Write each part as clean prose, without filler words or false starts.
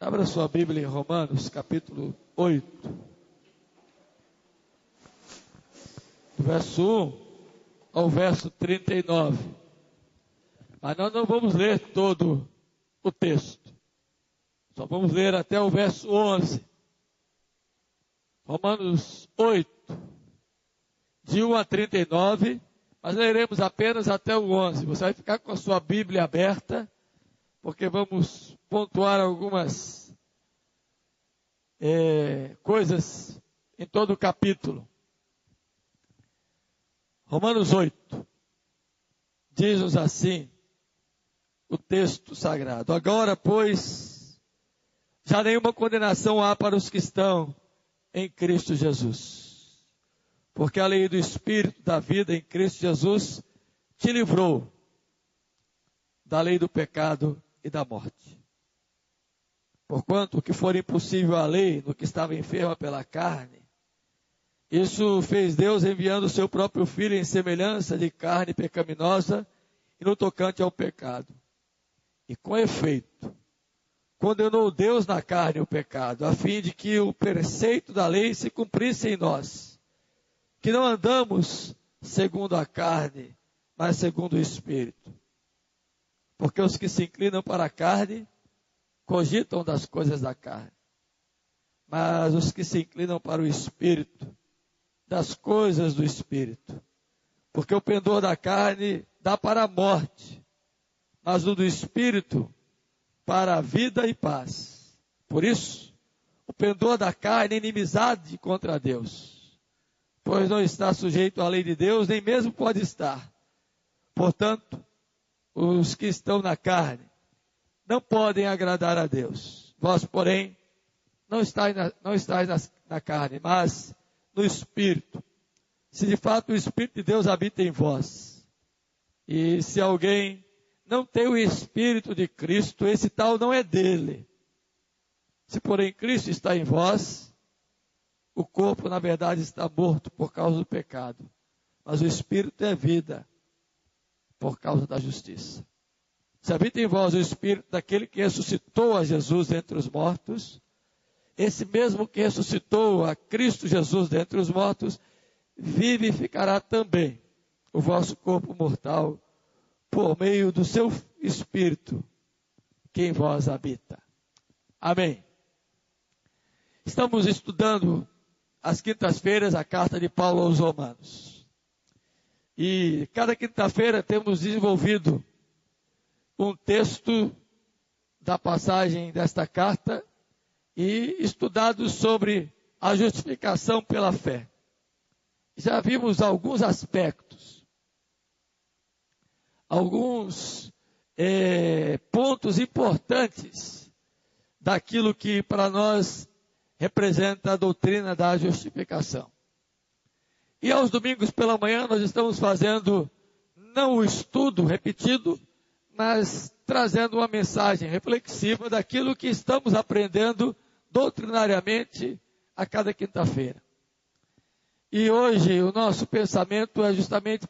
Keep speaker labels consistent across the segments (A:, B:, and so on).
A: Abra sua Bíblia em Romanos, capítulo 8. Do verso 1 ao verso 39. Mas nós não vamos ler todo o texto. Só vamos ler até o verso 11. Romanos 8, de 1 a 39. Mas leremos apenas até o 11. Você vai ficar com a sua Bíblia aberta, porque vamos pontuar algumas coisas em todo o capítulo. Romanos 8, diz-nos assim o texto sagrado: agora, pois, já nenhuma condenação há para os que estão em Cristo Jesus, porque a lei do Espírito da vida em Cristo Jesus te livrou da lei do pecado e da morte. Porquanto o que for impossível à lei, no que estava enferma pela carne, isso fez Deus enviando o seu próprio Filho em semelhança de carne pecaminosa e no tocante ao pecado. E com efeito, condenou Deus na carne o pecado, a fim de que o preceito da lei se cumprisse em nós, que não andamos segundo a carne, mas segundo o Espírito. Porque os que se inclinam para a carne, cogitam das coisas da carne. Mas os que se inclinam para o Espírito, das coisas do Espírito. Porque o pendor da carne dá para a morte, mas o do Espírito para a vida e paz. Por isso, o pendor da carne é inimizade contra Deus, pois não está sujeito à lei de Deus, nem mesmo pode estar. Portanto, os que estão na carne não podem agradar a Deus. Vós, porém, não estáis na carne, mas no Espírito. Se de fato o Espírito de Deus habita em vós. E se alguém não tem o Espírito de Cristo, esse tal não é dele. Se porém Cristo está em vós, o corpo na verdade está morto por causa do pecado, mas o Espírito é vida por causa da justiça. Se habita em vós o Espírito daquele que ressuscitou a Jesus dentre os mortos, esse mesmo que ressuscitou a Cristo Jesus dentre os mortos, vivificará também o vosso corpo mortal por meio do seu Espírito que em vós habita. Amém. Estamos estudando às quintas-feiras a carta de Paulo aos Romanos. E cada quinta-feira temos desenvolvido um texto da passagem desta carta e estudado sobre a justificação pela fé. Já vimos alguns aspectos, alguns pontos importantes daquilo que para nós representa a doutrina da justificação. E aos domingos pela manhã nós estamos fazendo não o estudo repetido, mas trazendo uma mensagem reflexiva daquilo que estamos aprendendo doutrinariamente a cada quinta-feira. E hoje o nosso pensamento é justamente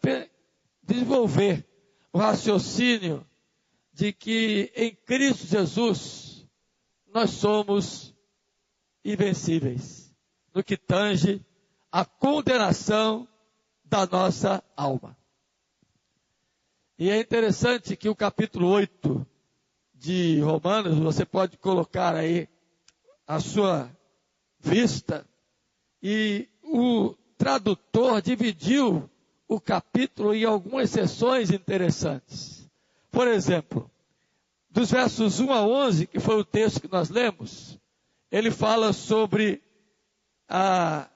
A: desenvolver o raciocínio de que em Cristo Jesus nós somos invencíveis no que tange a condenação da nossa alma. E é interessante que o capítulo 8 de Romanos, você pode colocar aí a sua vista, e o tradutor dividiu o capítulo em algumas seções interessantes. Por exemplo, dos versos 1 a 11, que foi o texto que nós lemos, ele fala sobre a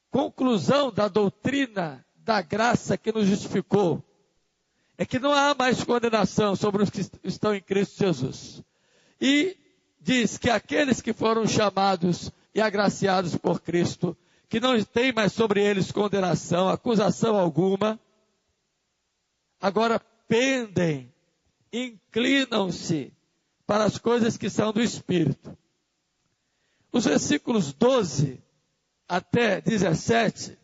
A: conclusão da doutrina da graça que nos justificou. É que não há mais condenação sobre os que estão em Cristo Jesus. E diz que aqueles que foram chamados e agraciados por Cristo, que não tem mais sobre eles condenação, acusação alguma, agora pendem, inclinam-se para as coisas que são do Espírito. Os versículos 12 até 17,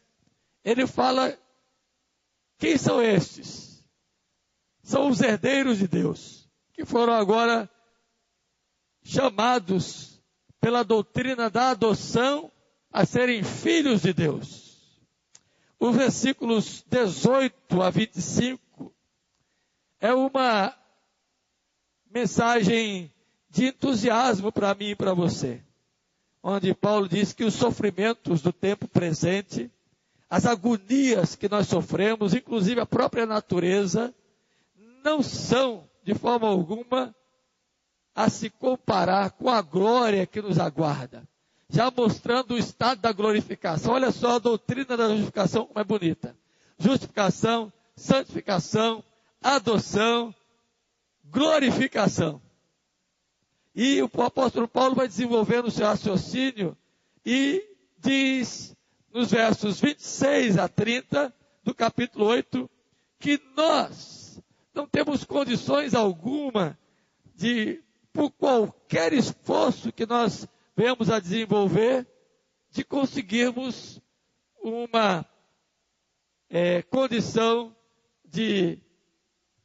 A: ele fala quem são estes? São os herdeiros de Deus, que foram agora chamados pela doutrina da adoção a serem filhos de Deus. Os versículos 18 a 25 é uma mensagem de entusiasmo para mim e para você, onde Paulo diz que os sofrimentos do tempo presente, as agonias que nós sofremos, inclusive a própria natureza, não são, de forma alguma, a se comparar com a glória que nos aguarda. Já mostrando o estado da glorificação. Olha só a doutrina da justificação como é bonita. Justificação, santificação, adoção, glorificação. E o apóstolo Paulo vai desenvolvendo o seu raciocínio e diz nos versos 26 a 30 do capítulo 8 que nós não temos condições alguma de, por qualquer esforço que nós venhamos a desenvolver, de conseguirmos uma condição de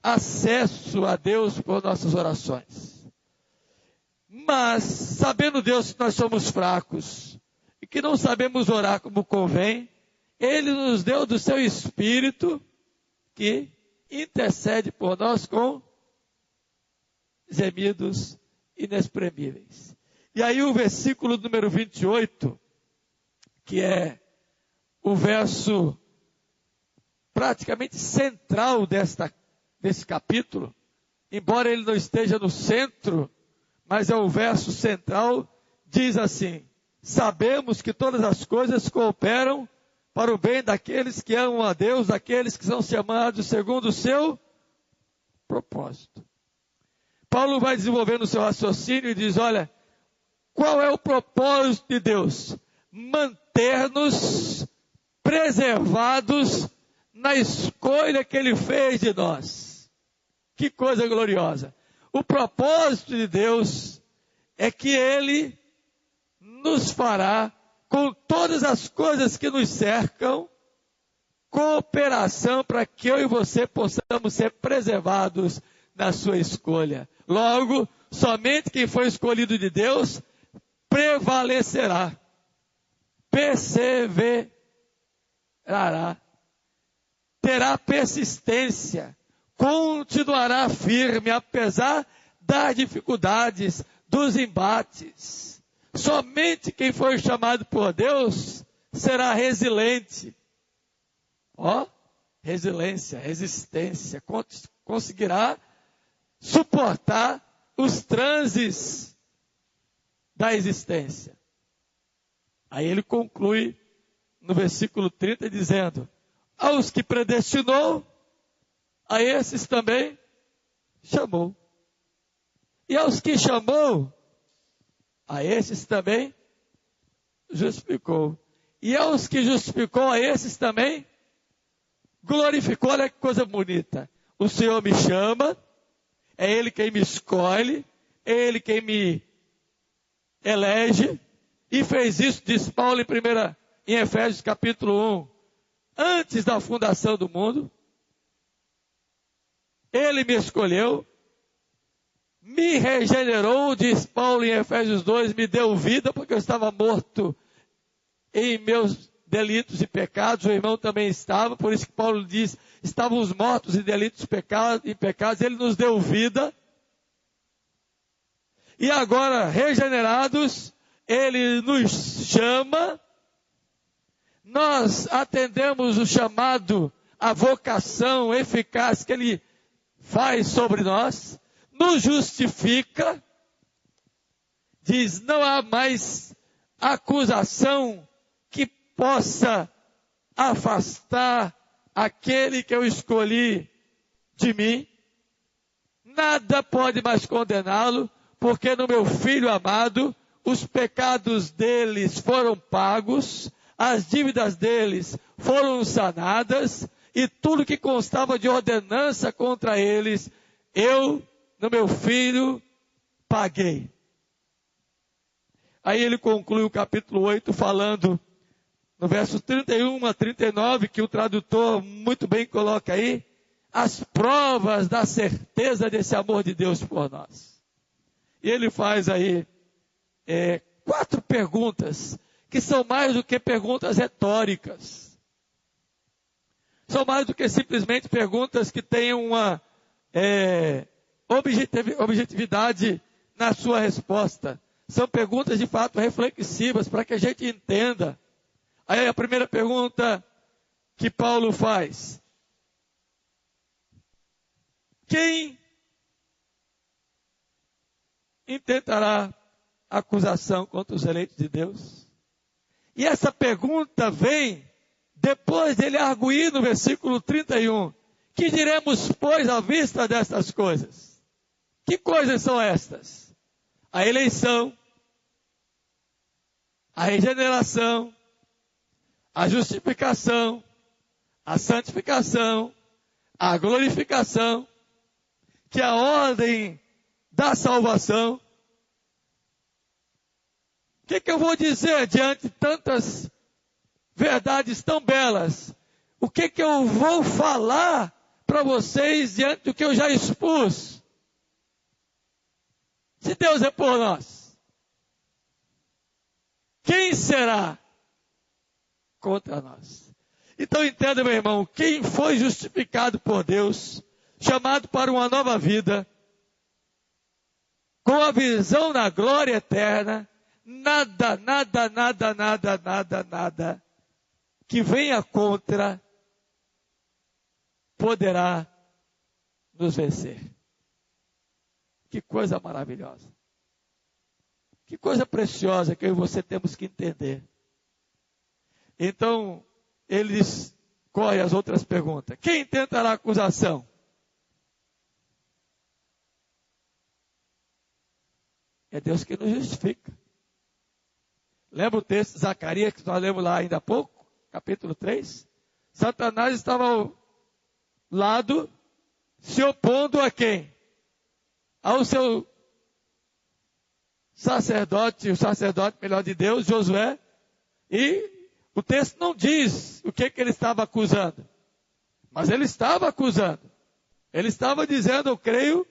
A: acesso a Deus por nossas orações. Mas, sabendo Deus que nós somos fracos e que não sabemos orar como convém, Ele nos deu do seu Espírito que intercede por nós com gemidos inexprimíveis. E aí o versículo número 28, que é o verso praticamente central desse capítulo, embora ele não esteja no centro, mas é o verso central, diz assim: sabemos que todas as coisas cooperam para o bem daqueles que amam a Deus, daqueles que são chamados segundo o seu propósito. Paulo vai desenvolvendo o seu raciocínio e diz, olha, qual é o propósito de Deus? Manter-nos preservados na escolha que Ele fez de nós. Que coisa gloriosa! O propósito de Deus é que Ele nos fará, com todas as coisas que nos cercam, cooperação para que eu e você possamos ser preservados na sua escolha. Logo, somente quem foi escolhido de Deus prevalecerá, perseverará, terá persistência, continuará firme, apesar das dificuldades, dos embates. Somente quem foi chamado por Deus será resiliente. Resiliência, resistência, conseguirá suportar os transes da existência. Aí ele conclui no versículo 30 dizendo, aos que predestinou, a esses também chamou. E aos que chamou, a esses também justificou. E aos que justificou, a esses também glorificou. Olha que coisa bonita. O Senhor me chama, é Ele quem me escolhe, é Ele quem me elege, e fez isso, diz Paulo em Efésios capítulo 1, antes da fundação do mundo. Ele me escolheu, me regenerou, diz Paulo em Efésios 2, me deu vida, porque eu estava morto em meus delitos e pecados, o irmão também estava, por isso que Paulo diz, estávamos mortos em delitos e pecados, ele nos deu vida, e agora, regenerados, ele nos chama, nós atendemos o chamado, a vocação eficaz que ele faz sobre nós, nos justifica, diz, não há mais acusação que possa afastar aquele que eu escolhi de mim, nada pode mais condená-lo, porque no meu Filho amado, os pecados deles foram pagos, as dívidas deles foram sanadas, e tudo que constava de ordenança contra eles, eu, no meu Filho, paguei. Aí ele conclui o capítulo 8 falando, no verso 31 a 39, que o tradutor muito bem coloca aí, as provas da certeza desse amor de Deus por nós. E ele faz aí 4 perguntas, que são mais do que perguntas retóricas. São mais do que simplesmente perguntas que tenham uma objetividade na sua resposta. São perguntas de fato reflexivas para que a gente entenda. Aí a primeira pergunta que Paulo faz: quem intentará acusação contra os eleitos de Deus? E essa pergunta vem depois dele arguir no versículo 31. Que diremos, pois, à vista destas coisas? Que coisas são estas? A eleição, a regeneração, a justificação, a santificação, a glorificação, que é a ordem da salvação. O que eu vou dizer diante de tantas verdades tão belas? O que eu vou falar para vocês diante do que eu já expus? Se Deus é por nós, quem será contra nós? Então entenda, meu irmão, quem foi justificado por Deus, chamado para uma nova vida, com a visão na glória eterna, nada que venha contra poderá nos vencer. Que coisa maravilhosa. Que coisa preciosa que eu e você temos que entender. Então, eles correm as outras perguntas. Quem tentará acusação? É Deus que nos justifica. Lembra o texto de Zacarias que nós lemos lá ainda há pouco? Capítulo 3. Satanás estava ao lado, se opondo a quem? Ao seu sacerdote, o sacerdote melhor de Deus, Josué. E o texto não diz o que ele estava acusando. Mas ele estava acusando. Ele estava dizendo, eu creio,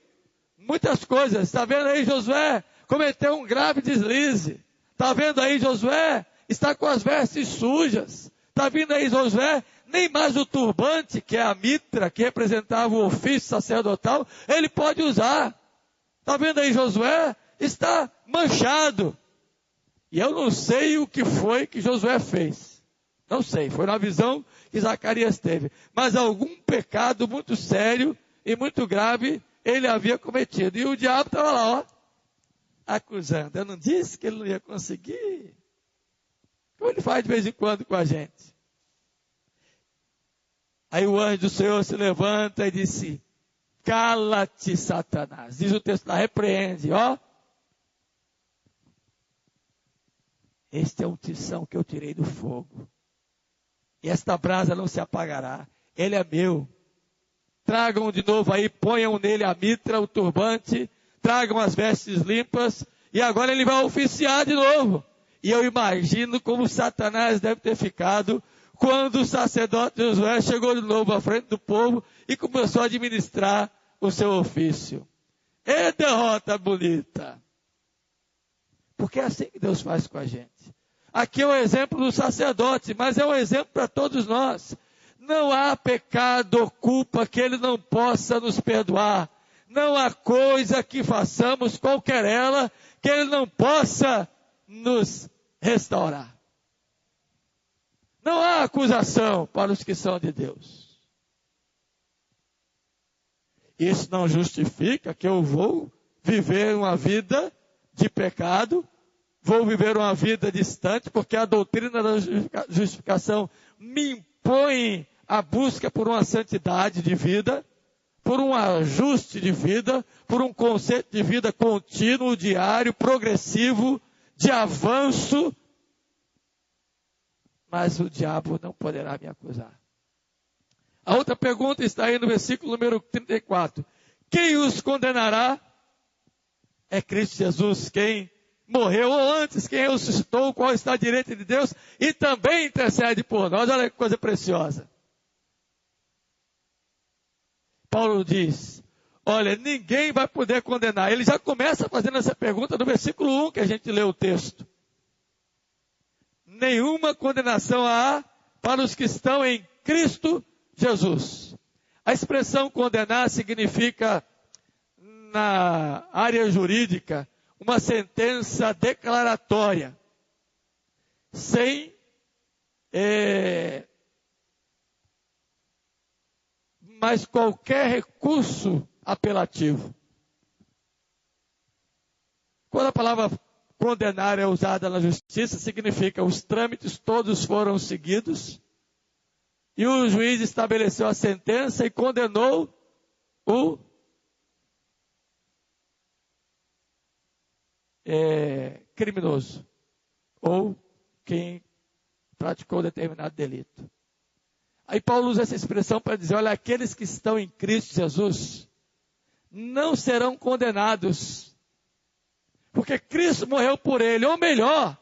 A: muitas coisas. Está vendo aí, Josué cometeu um grave deslize. Está vendo aí, Josué está com as vestes sujas. Está vendo aí, Josué, nem mais o turbante, que é a mitra, que representava o ofício sacerdotal, ele pode usar. Está vendo aí, Josué está manchado. E eu não sei o que foi que Josué fez. Não sei, foi uma visão que Zacarias teve. Mas algum pecado muito sério e muito grave ele havia cometido. E o diabo estava lá, ó, acusando. Eu não disse que ele não ia conseguir. Como ele faz de vez em quando com a gente. Aí o anjo do Senhor se levanta e disse, cala-te, Satanás. Diz o texto lá, repreende, ó. Este é um tição que eu tirei do fogo. E esta brasa não se apagará. Ele é meu. Tragam de novo aí, ponham nele a mitra, o turbante, tragam as vestes limpas, e agora ele vai oficiar de novo. E eu imagino como Satanás deve ter ficado quando o sacerdote Josué chegou de novo à frente do povo e começou a administrar o seu ofício. É derrota bonita. Porque é assim que Deus faz com a gente. Aqui é um exemplo do sacerdote, mas é um exemplo para todos nós. Não há pecado ou culpa que Ele não possa nos perdoar. Não há coisa que façamos, qualquer ela, que Ele não possa nos restaurar. Não há acusação para os que são de Deus. Isso não justifica que eu vou viver uma vida de pecado, vou viver uma vida distante, porque a doutrina da justificação me impõe a busca por uma santidade de vida, por um ajuste de vida, por um conceito de vida contínuo, diário, progressivo, de avanço. Mas o diabo não poderá me acusar. A outra pergunta está aí no versículo número 34. Quem os condenará? É Cristo Jesus quem morreu, ou antes, quem ressuscitou, o qual está à direita de Deus, e também intercede por nós. Olha que coisa preciosa. Paulo diz, Olha, ninguém vai poder condenar. Ele já começa fazendo essa pergunta no versículo 1 que a gente leu o texto. Nenhuma condenação há para os que estão em Cristo Jesus. A expressão condenar significa, na área jurídica, uma sentença declaratória, sem mais qualquer recurso apelativo. Quando a palavra condenar é usada na justiça, significa os trâmites todos foram seguidos e o juiz estabeleceu a sentença e condenou o criminoso ou quem praticou determinado delito. Aí Paulo usa essa expressão para dizer, olha, aqueles que estão em Cristo Jesus não serão condenados, porque Cristo morreu por ele, ou melhor,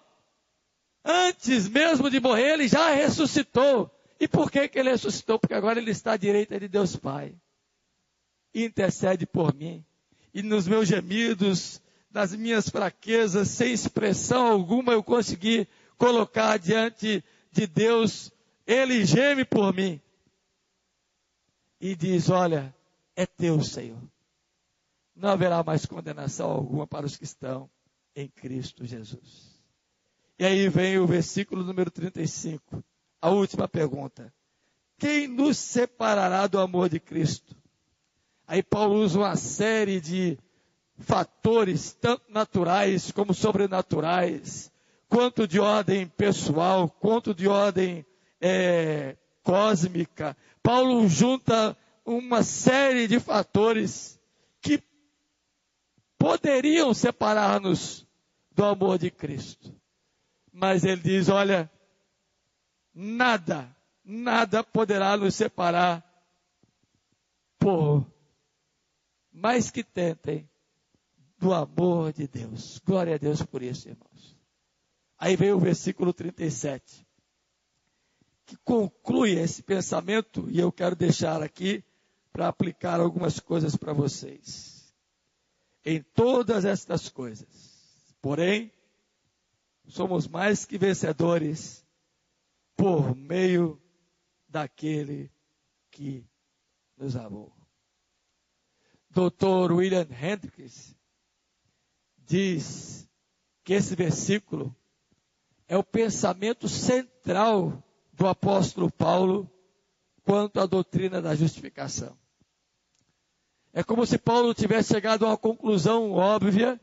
A: antes mesmo de morrer, ele já ressuscitou. E por que ele ressuscitou? Porque agora ele está à direita de Deus Pai, e intercede por mim, e nos meus gemidos, nas minhas fraquezas, sem expressão alguma, eu consegui colocar diante de Deus. Ele geme por mim e diz, olha, é teu, Senhor. Não haverá mais condenação alguma para os que estão em Cristo Jesus. E aí vem o versículo número 35, a última pergunta. Quem nos separará do amor de Cristo? Aí Paulo usa uma série de fatores, tanto naturais como sobrenaturais, quanto de ordem pessoal, quanto de ordem cósmica. Paulo junta uma série de fatores que poderiam separar-nos do amor de Cristo. Mas ele diz, olha, nada poderá nos separar, por mais que tentem, do amor de Deus. Glória a Deus por isso, irmãos. Aí vem o versículo 37. Que conclui esse pensamento, e eu quero deixar aqui para aplicar algumas coisas para vocês. Em todas estas coisas, porém, somos mais que vencedores por meio daquele que nos amou. Dr. William Hendricks diz que esse versículo é o pensamento central do apóstolo Paulo quanto à doutrina da justificação. É como se Paulo tivesse chegado a uma conclusão óbvia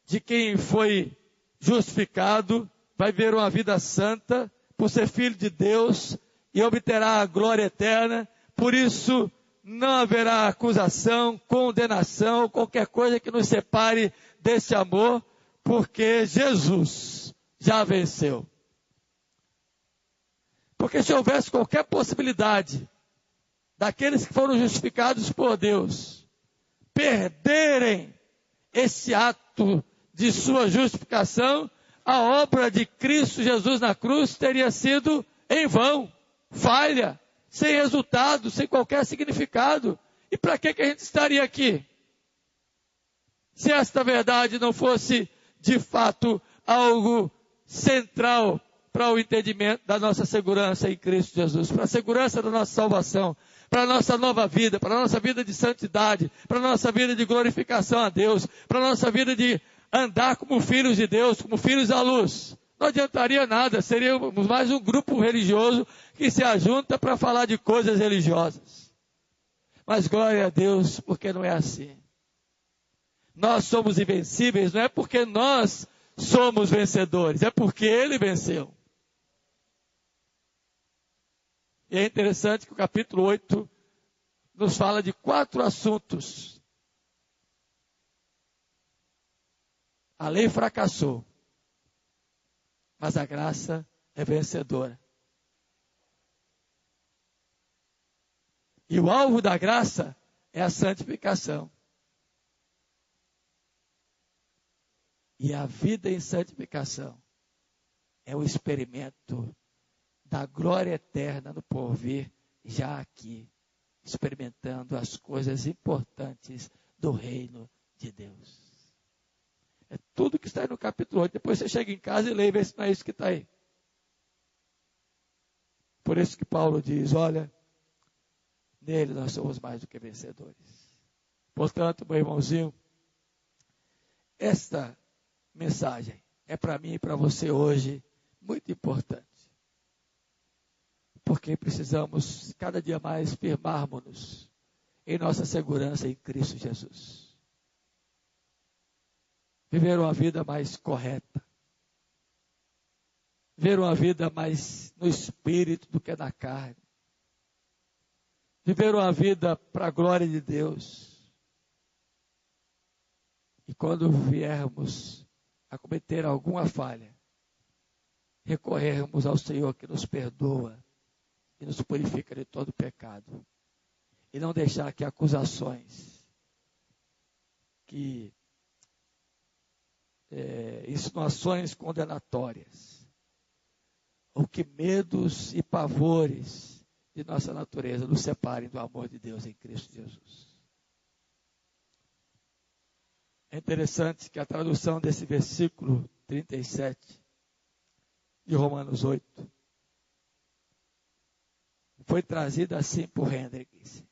A: de quem foi justificado vai viver uma vida santa por ser filho de Deus e obterá a glória eterna. Por isso não haverá acusação, condenação, qualquer coisa que nos separe desse amor, porque Jesus já venceu. Porque se houvesse qualquer possibilidade daqueles que foram justificados por Deus perderem esse ato de sua justificação, a obra de Cristo Jesus na cruz teria sido em vão, falha, sem resultado, sem qualquer significado. E para que a gente estaria aqui? Se esta verdade não fosse, de fato, algo central para o entendimento da nossa segurança em Cristo Jesus, para a segurança da nossa salvação, para a nossa nova vida, para a nossa vida de santidade, para a nossa vida de glorificação a Deus, para a nossa vida de andar como filhos de Deus, como filhos da luz. Não adiantaria nada, seríamos mais um grupo religioso que se ajunta para falar de coisas religiosas. Mas glória a Deus, porque não é assim. Nós somos invencíveis, não é porque nós somos vencedores, é porque Ele venceu. E é interessante que o capítulo 8 nos fala de 4 assuntos. A lei fracassou, mas a graça é vencedora. E o alvo da graça é a santificação. E a vida em santificação é o experimento da glória eterna no porvir, já aqui, experimentando as coisas importantes do reino de Deus. É tudo que está aí no capítulo 8. Depois você chega em casa e lê e vê se não é isso que está aí. Por isso que Paulo diz, olha, nele nós somos mais do que vencedores. Portanto, meu irmãozinho, esta mensagem é para mim e para você hoje muito importante. Porque precisamos cada dia mais firmarmos-nos em nossa segurança em Cristo Jesus. Viver uma vida mais correta. Viver uma vida mais no espírito do que na carne. Viver uma vida para a glória de Deus. E quando viermos a cometer alguma falha, recorrermos ao Senhor que nos perdoa e nos purifica de todo pecado. E não deixar que acusações, que insinuações condenatórias, ou que medos e pavores de nossa natureza nos separem do amor de Deus em Cristo Jesus. É interessante que a tradução desse versículo 37 de Romanos 8 foi trazida assim por Hendricks.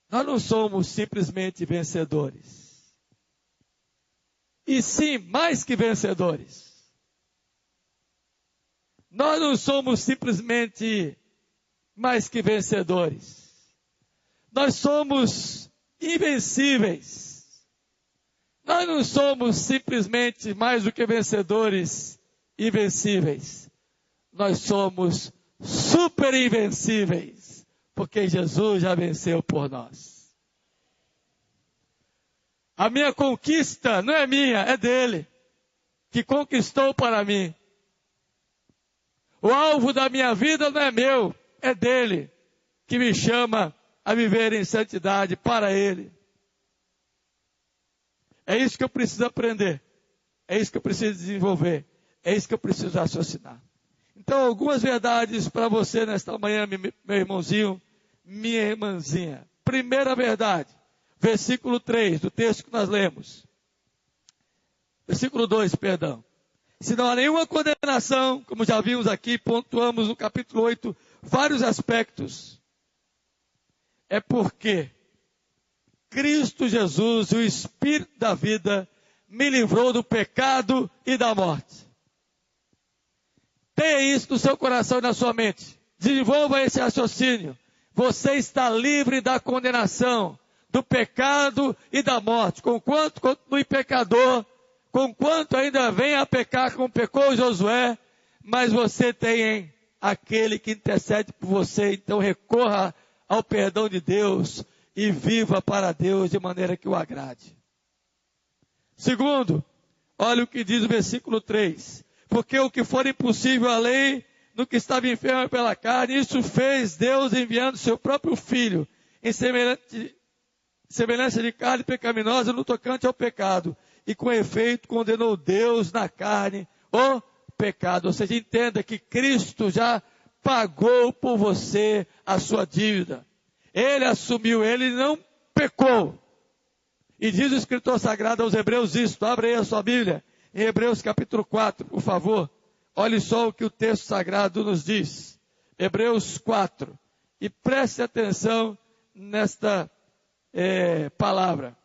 A: Nós não somos simplesmente vencedores, e sim mais que vencedores. Nós não somos simplesmente mais que vencedores. Nós somos invencíveis. Nós não somos simplesmente mais do que vencedores invencíveis. Nós somos super invencíveis, porque Jesus já venceu por nós. A minha conquista não é minha, é dele, que conquistou para mim. O alvo da minha vida não é meu, é dele, que me chama a viver em santidade para ele. É isso que eu preciso aprender, é isso que eu preciso desenvolver, é isso que eu preciso raciocinar. Então, algumas verdades para você nesta manhã, meu irmãozinho, minha irmãzinha. Primeira verdade, versículo 3 do texto que nós lemos. Versículo 2, perdão. Se não há nenhuma condenação, como já vimos aqui, pontuamos no capítulo 8 vários aspectos. É porque Cristo Jesus, o Espírito da vida, me livrou do pecado e da morte. Tenha isso no seu coração e na sua mente. Desenvolva esse raciocínio. Você está livre da condenação, do pecado e da morte. Conquanto continue pecador, conquanto ainda venha a pecar como pecou Josué, mas você tem aquele que intercede por você. Então recorra ao perdão de Deus e viva para Deus de maneira que o agrade. Segundo, olha o que diz o versículo 3. Porque o que for impossível à lei, no que estava enfermo pela carne, isso fez Deus enviando seu próprio Filho, em semelhança de carne pecaminosa no tocante ao pecado. E com efeito condenou Deus na carne o pecado. Ou seja, entenda que Cristo já pagou por você a sua dívida. Ele assumiu, ele não pecou. E diz o escritor sagrado aos Hebreus isto, abre aí a sua Bíblia. Em Hebreus capítulo 4, por favor, olhe só o que o texto sagrado nos diz. Hebreus 4. E preste atenção nesta palavra.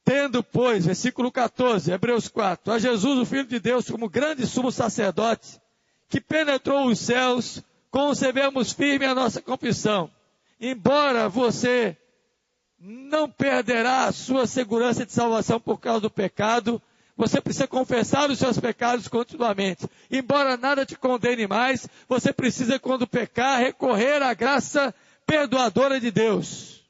A: Tendo, pois, versículo 14, Hebreus 4, a Jesus, o Filho de Deus, como grande sumo sacerdote, que penetrou os céus, concebemos firme a nossa confissão. Embora você não perderá a sua segurança de salvação por causa do pecado, você precisa confessar os seus pecados continuamente. Embora nada te condene mais, você precisa, quando pecar, recorrer à graça perdoadora de Deus.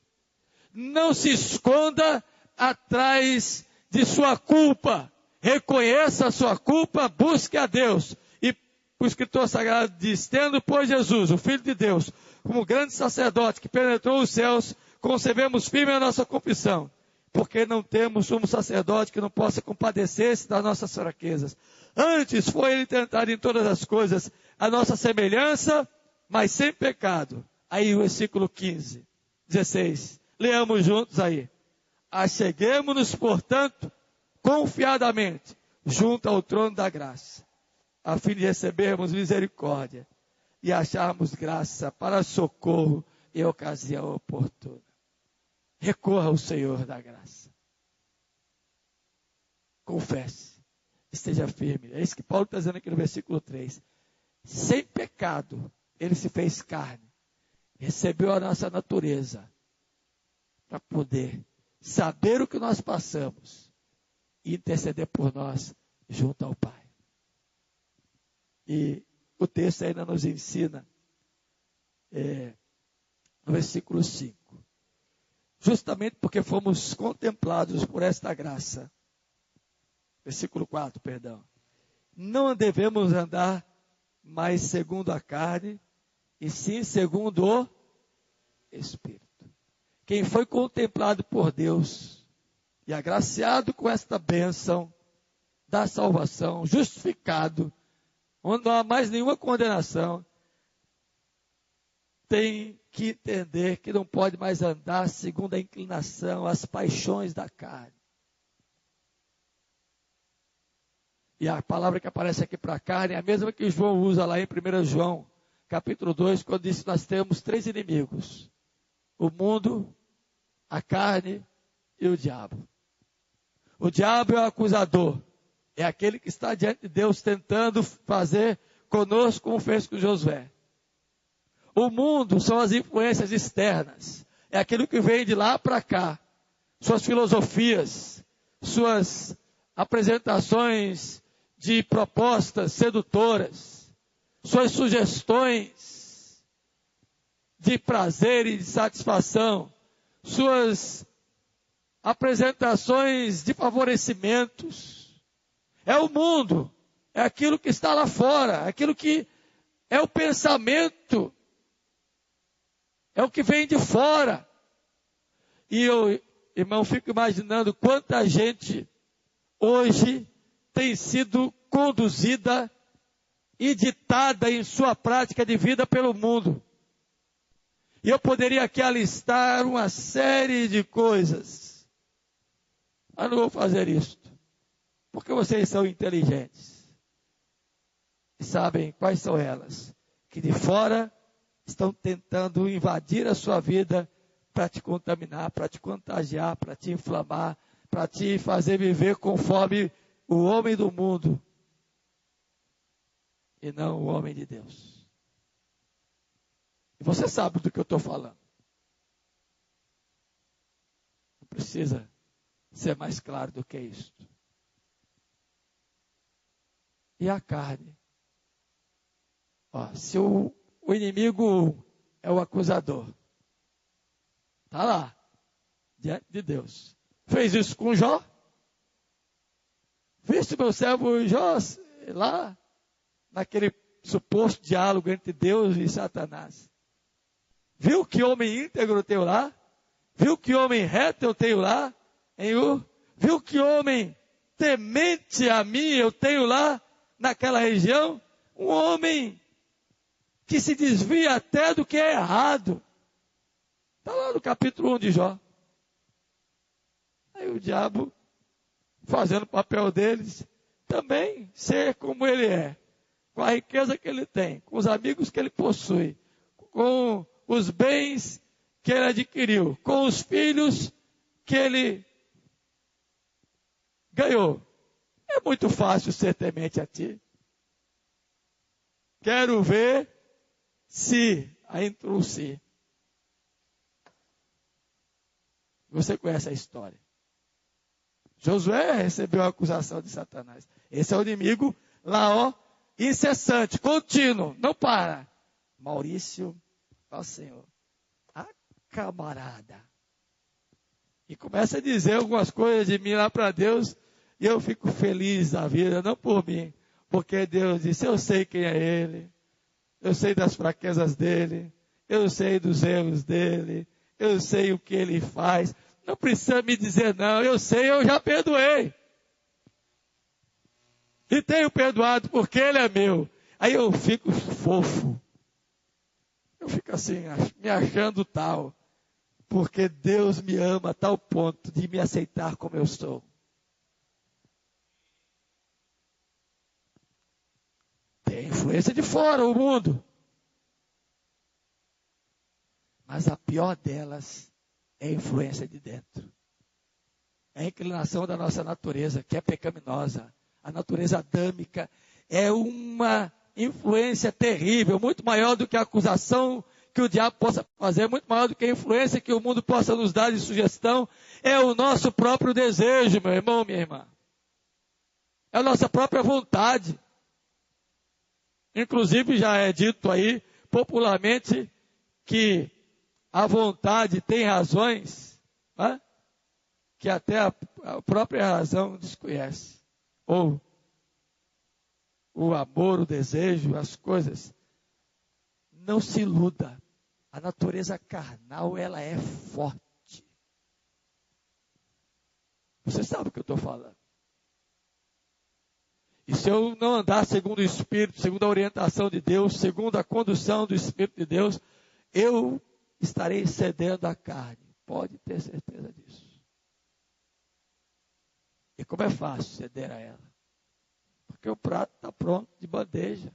A: Não se esconda atrás de sua culpa. Reconheça a sua culpa, busque a Deus. E o escritor sagrado diz, tendo, pois, Jesus, o Filho de Deus, como grande sacerdote que penetrou os céus, concebemos firme a nossa confissão, porque não temos sumo sacerdote que não possa compadecer-se das nossas fraquezas. Antes foi ele tentado em todas as coisas, a nossa semelhança, mas sem pecado. Aí o versículo 15, 16. Leamos juntos aí. Acheguemo-nos, portanto, confiadamente, junto ao trono da graça, a fim de recebermos misericórdia e acharmos graça para socorro em ocasião oportuna. Recorra ao Senhor da graça. Confesse. Esteja firme. É isso que Paulo está dizendo aqui no versículo 3. Sem pecado, ele se fez carne. Recebeu a nossa natureza para poder saber o que nós passamos e interceder por nós junto ao Pai. E o texto ainda nos ensina, no versículo 5, justamente porque fomos contemplados por esta graça, versículo 4, perdão, não devemos andar mais segundo a carne, e sim segundo o Espírito. Quem foi contemplado por Deus e agraciado com esta bênção da salvação, justificado, onde não há mais nenhuma condenação, tem que entender que não pode mais andar segundo a inclinação, as paixões da carne. E a palavra que aparece aqui para a carne é a mesma que João usa lá em 1 João, capítulo 2, quando diz que nós temos 3 inimigos: o mundo, a carne e o diabo. O diabo é o acusador, é aquele que está diante de Deus tentando fazer conosco como fez com Josué. O mundo são as influências externas, é aquilo que vem de lá para cá, suas filosofias, suas apresentações de propostas sedutoras, suas sugestões de prazer e de satisfação, suas apresentações de favorecimentos. É o mundo, é aquilo que está lá fora, aquilo que é o pensamento, é o que vem de fora. E eu, irmão, fico imaginando quanta gente hoje tem sido conduzida e ditada em sua prática de vida pelo mundo. E eu poderia aqui alistar uma série de coisas, mas não vou fazer isso, porque vocês são inteligentes e sabem quais são elas, que de fora estão tentando invadir a sua vida para te contaminar, para te contagiar, para te inflamar, para te fazer viver conforme o homem do mundo e não o homem de Deus. E você sabe do que eu estou falando. Não precisa ser mais claro do que isso. E a carne? Se o inimigo é o acusador, está lá, diante de Deus. Fez isso com Jó? Viste meu servo Jó lá, naquele suposto diálogo entre Deus e Satanás? Viu que homem íntegro eu tenho lá? Viu que homem reto eu tenho lá? Viu que homem temente a mim eu tenho lá, naquela região? Um homem que se desvia até do que é errado. Está lá no capítulo 1 de Jó. Aí o diabo, fazendo o papel deles, também ser como ele é, com a riqueza que ele tem, com os amigos que ele possui, com os bens que ele adquiriu, com os filhos que ele ganhou. É muito fácil ser temente a ti. Quero ver se a introduzir. Você conhece a história. Josué recebeu a acusação de Satanás. Esse é o inimigo lá, incessante, contínuo, não para. Maurício, Senhor, camarada. E começa a dizer algumas coisas de mim lá para Deus, e eu fico feliz da vida, não por mim, porque Deus disse: eu sei quem é Ele, eu sei das fraquezas dele, eu sei dos erros dele, eu sei o que ele faz. Não precisa me dizer não, eu sei, eu já perdoei. E tenho perdoado porque ele é meu. Aí eu fico fofo. eu fico assim, me achando tal, porque Deus me ama a tal ponto de me aceitar como eu sou. Tem influência de fora, o mundo. Mas a pior delas é a influência de dentro. É a inclinação da nossa natureza, que é pecaminosa. A natureza adâmica é uma influência terrível, muito maior do que a acusação que o diabo possa fazer, muito maior do que a influência que o mundo possa nos dar de sugestão. É o nosso próprio desejo, meu irmão, minha irmã. É a nossa própria vontade. Inclusive já é dito aí popularmente que a vontade tem razões, né, que até a própria razão desconhece. Ou o amor, o desejo, as coisas. Não se iluda. A natureza carnal, ela é forte. Você sabe o que eu estou falando. E se eu não andar segundo o Espírito, segundo a orientação de Deus, segundo a condução do Espírito de Deus, eu estarei cedendo à carne. Pode ter certeza disso. E como é fácil ceder a ela? Porque o prato está pronto, de bandeja.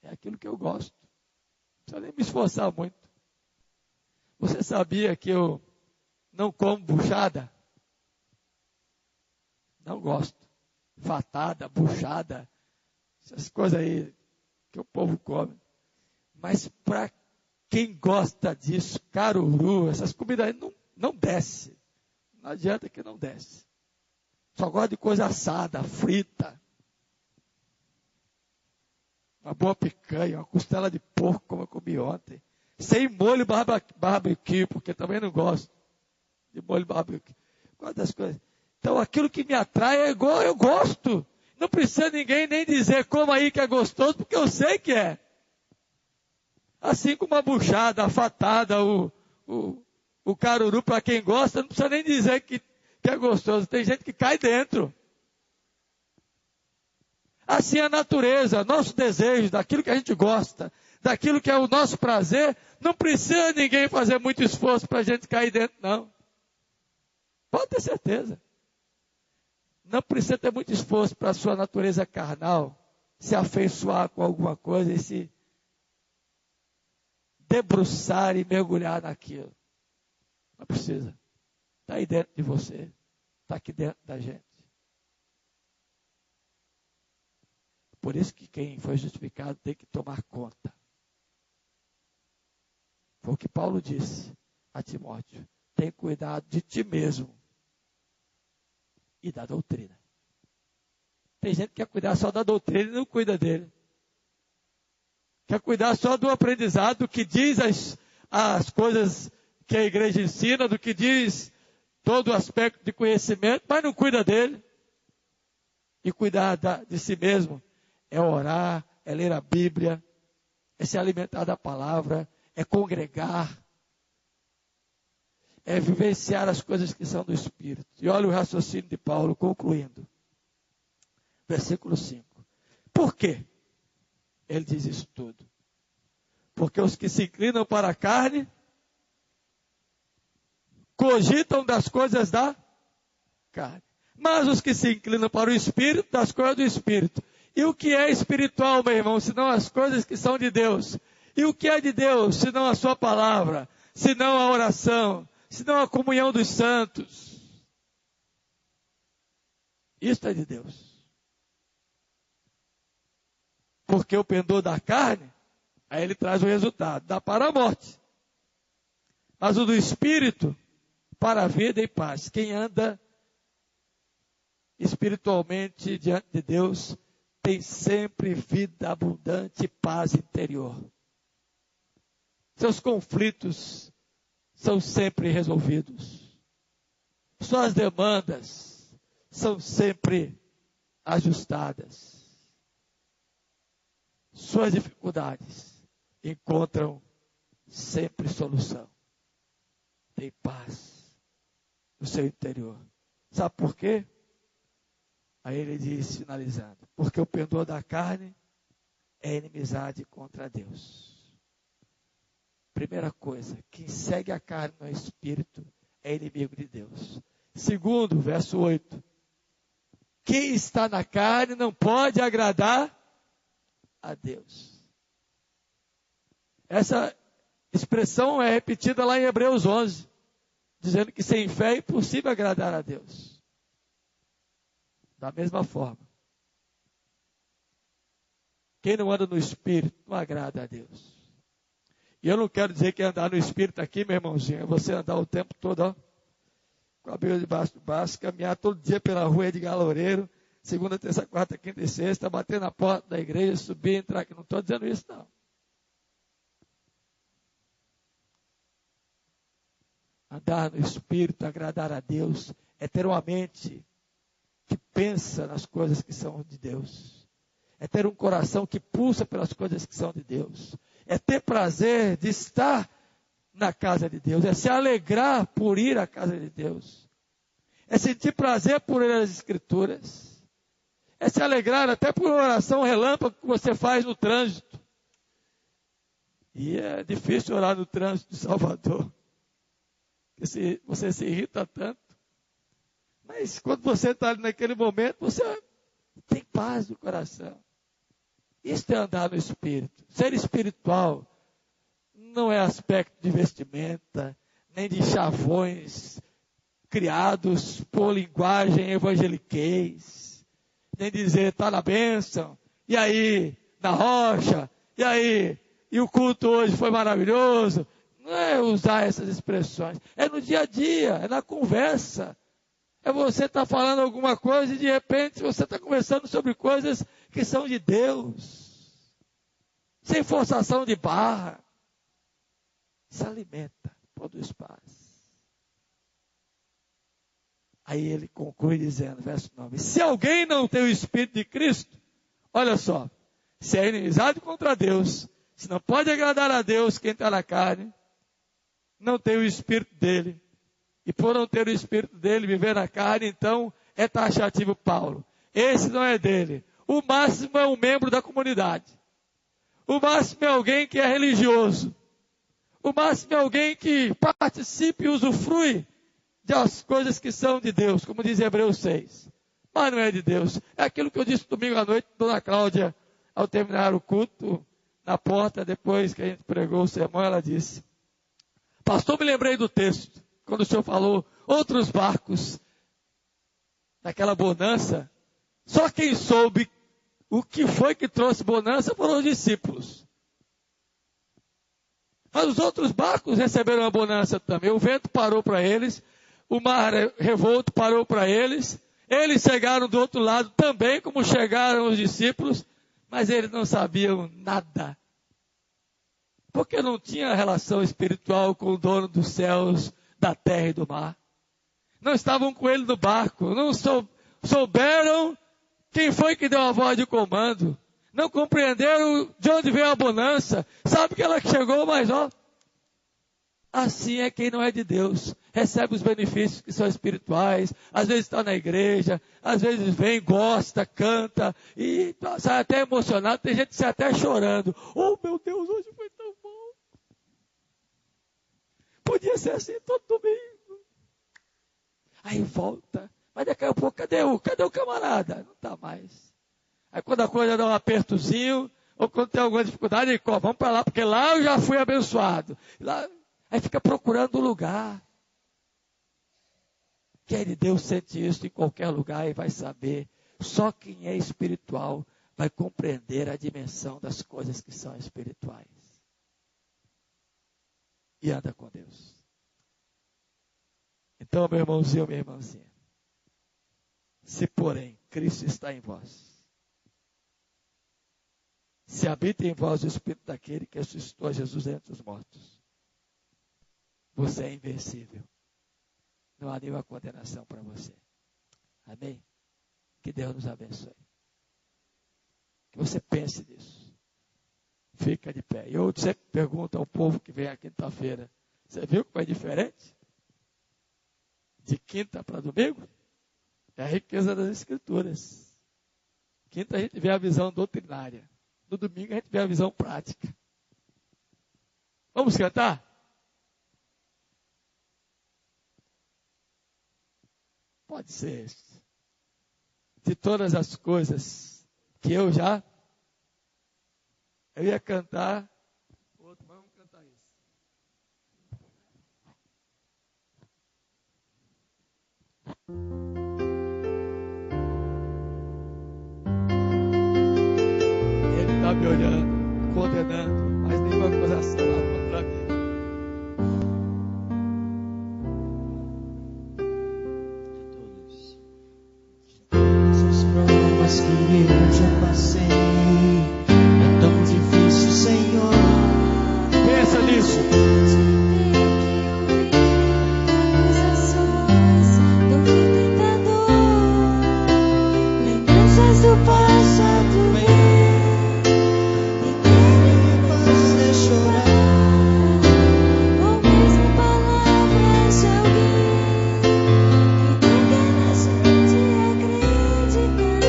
A: É aquilo que eu gosto. Não precisa nem me esforçar muito. Você sabia que eu não como buchada? Não gosto. Fatada, buchada, essas coisas aí que o povo come. Mas para quem gosta disso, caruru, essas comidas aí não desce. Não adianta que não desce. Só gosta de coisa assada, frita. Uma boa picanha, uma costela de porco, como eu comi ontem. Sem molho barbecue, porque também não gosto de molho barbecue. Gosto das coisas. Então, aquilo que me atrai é igual eu gosto. Não precisa ninguém nem dizer como aí que é gostoso, porque eu sei que é. Assim como a buchada, a fatada, o caruru, para quem gosta, não precisa nem dizer que é gostoso. Tem gente que cai dentro. Assim a natureza, nosso desejo, daquilo que a gente gosta, daquilo que é o nosso prazer, não precisa ninguém fazer muito esforço para a gente cair dentro, não. Pode ter certeza. Não precisa ter muito esforço para a sua natureza carnal se afeiçoar com alguma coisa e se debruçar e mergulhar naquilo. Não precisa. Está aí dentro de você. Está aqui dentro da gente. Por isso que quem foi justificado tem que tomar conta. Foi o que Paulo disse a Timóteo. Tem cuidado de ti mesmo e da doutrina. Tem gente que quer cuidar só da doutrina e não cuida dele. Quer cuidar só do aprendizado, do que diz as coisas que a igreja ensina, do que diz todo o aspecto de conhecimento, mas não cuida dele. E cuidar de si mesmo é orar, é ler a Bíblia, é se alimentar da palavra, é congregar, é vivenciar as coisas que são do Espírito. E olha o raciocínio de Paulo, concluindo. Versículo 5. Por quê? Ele diz isso tudo. Porque os que se inclinam para a carne, cogitam das coisas da carne. Mas os que se inclinam para o Espírito, das coisas do Espírito. E o que é espiritual, meu irmão, senão as coisas que são de Deus? E o que é de Deus, senão a sua palavra, senão a oração, senão a comunhão dos santos? Isto é de Deus. Porque o pendor da carne, aí ele traz o resultado, dá para a morte. Mas o do Espírito, para a vida e paz. Quem anda espiritualmente diante de Deus, tem sempre vida abundante e paz interior. Seus conflitos são sempre resolvidos. Suas demandas são sempre ajustadas. Suas dificuldades encontram sempre solução. Tem paz no seu interior. Sabe por quê? Aí ele diz, finalizando, porque o pendor da carne é inimizade contra Deus. Primeira coisa, quem segue a carne no espírito é inimigo de Deus. Segundo, verso 8. Quem está na carne não pode agradar a Deus. Essa expressão é repetida lá em Hebreus 11, dizendo que sem fé é impossível agradar a Deus. Da mesma forma, quem não anda no Espírito não agrada a Deus. E eu não quero dizer que andar no Espírito aqui, meu irmãozinho, é você andar o tempo todo, ó, com a Bíblia debaixo do braço, caminhar todo dia pela rua de Loureiro, segunda, terça, quarta, quinta e sexta, bater na porta da igreja, subir, entrar aqui. Não estou dizendo isso, não. Andar no Espírito, agradar a Deus, é ter uma mente que pensa nas coisas que são de Deus. É ter um coração que pulsa pelas coisas que são de Deus. É ter prazer de estar na casa de Deus. É se alegrar por ir à casa de Deus. É sentir prazer por ir às Escrituras. É se alegrar até por uma oração relâmpago que você faz no trânsito. E é difícil orar no trânsito de Salvador. Porque você se irrita tanto. Mas quando você está ali naquele momento, você tem paz no coração. Isso é andar no Espírito. Ser espiritual não é aspecto de vestimenta, nem de chavões criados por linguagem evangeliquez, nem dizer está na bênção, e aí, na rocha, e o culto hoje foi maravilhoso. Não é usar essas expressões, é no dia a dia, é na conversa. É você estar falando alguma coisa e de repente você está conversando sobre coisas que são de Deus. Sem forçação de barra. Se alimenta, produz paz. Aí ele conclui dizendo, verso 9. Se alguém não tem o Espírito de Cristo, olha só, se é inimizade contra Deus, se não pode agradar a Deus quem está na carne, não tem o Espírito dele. E por não ter o Espírito dele, viver na carne, então é taxativo Paulo. Esse não é dele. O máximo é um membro da comunidade. O máximo é alguém que é religioso. O máximo é alguém que participe e usufrui das coisas que são de Deus, como diz Hebreus 6. Mas não é de Deus. É aquilo que eu disse domingo à noite, Dona Cláudia, ao terminar o culto, na porta, depois que a gente pregou o sermão, ela disse, pastor, me lembrei do texto. Quando o senhor falou outros barcos naquela bonança, só quem soube o que foi que trouxe bonança foram os discípulos. Mas os outros barcos receberam a bonança também. O vento parou para eles, o mar revolto parou para eles. Eles chegaram do outro lado também, como chegaram os discípulos, mas eles não sabiam nada. Porque não tinha relação espiritual com o dono dos céus, da terra e do mar. Não estavam com ele no barco. Não souberam quem foi que deu a voz de comando. Não compreenderam de onde veio a bonança. Sabe que ela chegou, mas ó. Assim é quem não é de Deus. Recebe os benefícios que são espirituais. Às vezes está na igreja. Às vezes vem, gosta, canta. E sai até emocionado. Tem gente que sai até chorando. Oh meu Deus, hoje foi tão bom. Podia ser assim todo domingo. Aí volta. Mas daqui a pouco, cadê o camarada? Não está mais. Aí quando a coisa dá um apertozinho, ou quando tem alguma dificuldade, ele corre, vamos para lá, porque lá eu já fui abençoado. Lá, aí fica procurando o lugar. Quem é de Deus sente isso em qualquer lugar e vai saber. Só quem é espiritual vai compreender a dimensão das coisas que são espirituais. E anda com Deus. Então, meu irmãozinho, minha irmãzinha, se porém Cristo está em vós, se habita em vós o Espírito daquele que ressuscitou a Jesus entre os mortos, você é invencível. Não há nenhuma condenação para você. Amém? Que Deus nos abençoe. Que você pense nisso. Fica de pé. Eu sempre pergunto ao povo que vem à quinta-feira, você viu como é diferente? De quinta para domingo? É a riqueza das Escrituras. Quinta a gente vê a visão doutrinária. No domingo a gente vê a visão prática. Vamos cantar? Pode ser. De todas as coisas que eu ia cantar. Outro, vamos cantar isso. Ele está me olhando, condenando, mas nenhuma acusação contra mim.
B: Que eu já passei, é tão difícil, Senhor.
A: Pensa nisso.
C: Acusações do meu tentador, lembranças do passado e querem me fazer chorar, ou mesmo palavras de alguém que nunca na gente acreditar.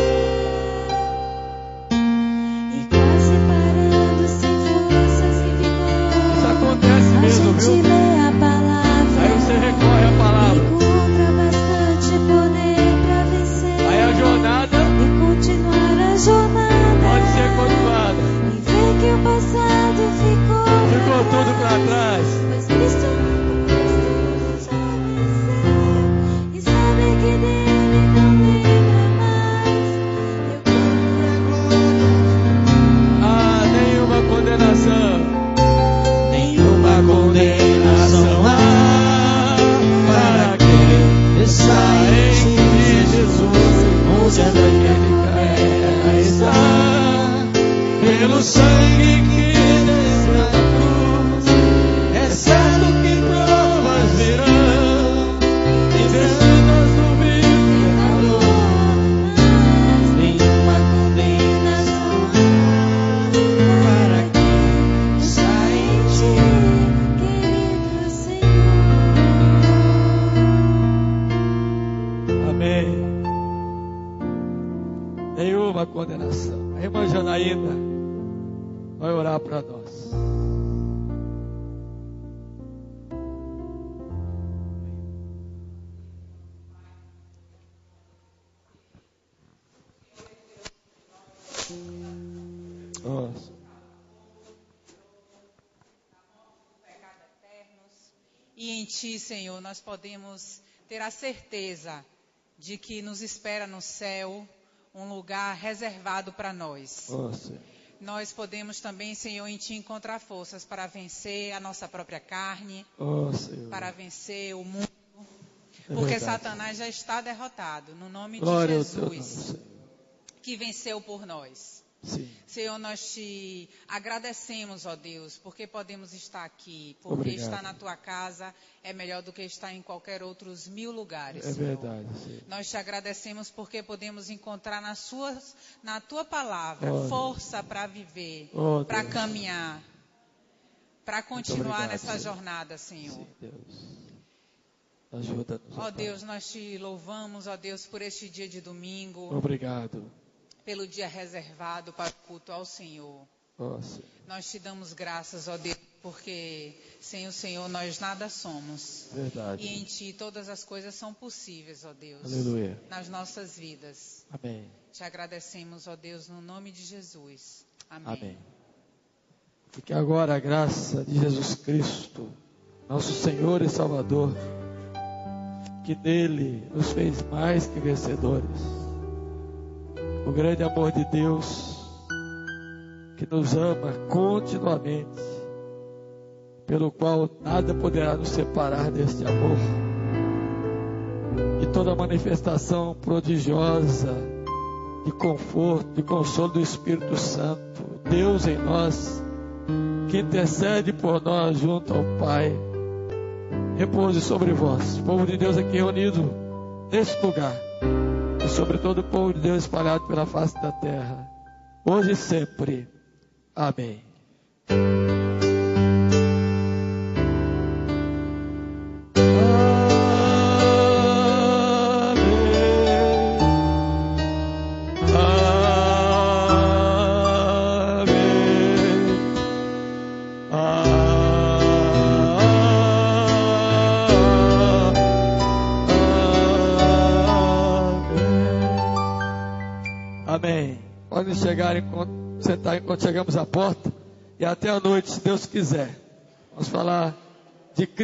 C: E quase parando sem forças e vigor,
A: Isso acontece
C: a
A: mesmo,
C: gente
A: viu?
C: lê a palavra
A: Aí você recorre à palavra.
C: encontra bastante poder pra vencer
A: Aí a jornada
C: e continuar a jornada
A: pode ser continuada.
C: e ver que o passado
A: Ficou tudo para trás.
C: pois Cristo já venceu e saber que dele não lembra mais. Eu
A: Ah, nenhuma condenação.
B: Nenhuma condenação há para quem está em ti, Jesus. Onde é daquele que está pelo sangue que desceu na cruz. É certo que provas virão, investidas no meu pecador. Nenhuma condenação há para quem está em ti.
C: querido Senhor.
A: Amém. Nenhuma condenação. A irmã Janaína vai orar para nós. Nossa.
D: E em Ti, Senhor, nós podemos ter a certeza de que nos espera no céu um lugar reservado para nós.
A: Nossa.
D: Nós podemos também, Senhor, em Ti encontrar forças para vencer a nossa própria carne,
A: Oh, Senhor.
D: para vencer o mundo,
A: É
D: porque
A: verdade.
D: Satanás já está derrotado, no nome
A: Glória
D: de
A: ao Teu nome,
D: Jesus,
A: Senhor.
D: que venceu por nós.
A: Sim.
D: Senhor, nós Te agradecemos, ó Deus, porque podemos estar aqui, porque
A: Obrigado.
D: estar na Tua casa é melhor do que estar em qualquer outros 1000 lugares,
A: É
D: Senhor.
A: verdade, Senhor.
D: Nós Te agradecemos porque podemos encontrar na Tua palavra
A: Oh,
D: força para viver,
A: Oh,
D: para
A: Deus.
D: caminhar, para continuar
A: obrigado,
D: nessa
A: Senhor.
D: jornada, Senhor.
A: Sim, Deus. Ajuda-nos.
D: Ó
A: Pai.
D: Deus, nós Te louvamos, ó Deus, por este dia de domingo,
A: Obrigado.
D: pelo dia reservado para o culto ao Senhor.
A: Oh, Senhor.
D: Nós Te damos graças, ó Deus, porque sem o Senhor nós nada somos.
A: Verdade.
D: E em Ti todas as coisas são possíveis, ó Deus,
A: Aleluia.
D: nas nossas vidas.
A: Amém.
D: Te agradecemos, ó Deus, no nome de Jesus. Amém.
A: Amém. E que agora a graça de Jesus Cristo, nosso Senhor e Salvador, que nele nos fez mais que vencedores, o grande amor de Deus, que nos ama continuamente, pelo qual nada poderá nos separar deste amor, e toda manifestação prodigiosa de conforto, de consolo do Espírito Santo, Deus em nós, que intercede por nós junto ao Pai, repouse sobre vós, povo de Deus aqui reunido neste lugar, e sobre todo o povo de Deus espalhado pela face da terra, hoje e sempre. Amém. Amém. Amém. Podem chegar sentar enquanto chegamos à porta. E até a noite, se Deus quiser. Vamos falar de Cristo.